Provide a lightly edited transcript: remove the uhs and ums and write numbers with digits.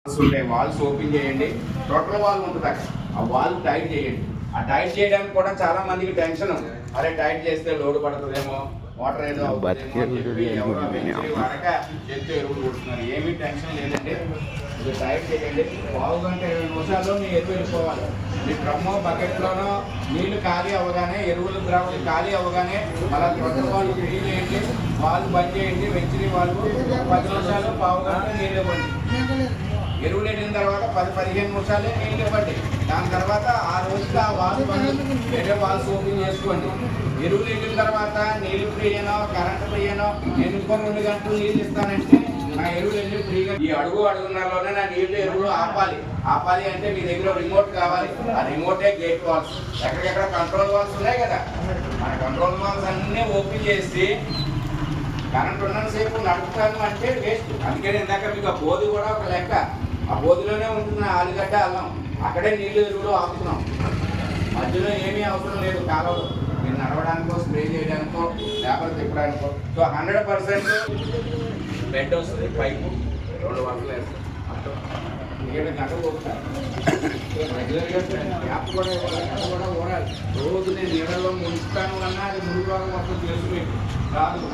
Walls open చేయండి. Total wall ఉంటుంది అక్కడ, ఆ వాల్ టైట్ చేయండి. ఆ టైట్ చేయడానికి కూడా చాలా మందికి టెన్షన్. అరే టైట్ చేస్తే లోడ్ పడుతుందేమో, వాటర్ ఏదో వాడక చేస్తే ఎరువులు కొడుతున్నారు. ఏమీ టెన్షన్ లేదండి. ఇది టైట్ చేయండి. 1 గంట 20 నిమిషాల్లో మీ ఎరువు వెళ్ళిపోవాలి. మీ డ్రమ్ము బకెట్లోనో నీళ్లు ఖాళీ అవ్వగానే, ఎరువులు ద్రావణి ఖాళీ అవ్వగానే మళ్ళీ టోటల్ వాల్ ఫ్రీ చేయండి. వాల్ బంద్ చేయండి. వెంచరీ వాళ్ళు 10 నిమిషాలు 1/2 గంట నీళ్ళు ఇవ్వండి. ఎరువులు వెళ్ళిన తర్వాత 10-15 నిమిషాలే నీళ్ళు ఇవ్వండి. దాని తర్వాత ఆ రోజుకి ఆ వాల్ వేరే వాల్స్ ఓపెన్ చేసుకోండి. ఎరువులు వెళ్ళిన తర్వాత నీళ్ళు ఫ్రీ అయినో కరెంట్ ఫ్రీ అయినో నేను ఇంకో 2 గంటలు నీళ్ళు ఇస్తానంటే నా ఎరువులు వెళ్ళి ఫ్రీగా ఈ అడుగున్నరలోనే నా నీళ్ళు ఎరువులు ఆపాలి అంటే మీ దగ్గర రిమోట్ కావాలి. ఆ రిమోటే గేట్ వాల్స్. ఎక్కడికెక్కడ కంట్రోల్ వాల్స్ ఉన్నాయి కదా, మన కంట్రోల్ వాల్స్ అన్నీ ఓపెన్ చేసి కరెంట్ ఉన్నంతసేపు నడుపుతాను అంటే వేస్ట్. అందుకని ఇందాక మీకు ఆ బోధి కూడా ఒక లెక్క. ఆ బోధిలోనే ఉంటుంది ఆలుగడ్డ అల్లం. అక్కడే నీళ్ళు ఎరువులు ఆపుతున్నాం. మధ్యలో ఏమీ అవసరం లేదు. కాలంలో మీరు నడవడానికో, స్ప్రే చేయడానికో, లేబర్ తిప్పడానికో. సో 100% బెడ్ వస్తుంది. పైపు 2 వరుసలు వేస్తాం. 7 గంటలు పోతారు. రెగ్యులర్గా గ్యాప్ కూడా ఓడాలి. రోజు నేను నీళ్ళలో ముంచుతాను అన్నా అది మురుగు భాగం మొత్తం తెలుసు మీకు రాదు.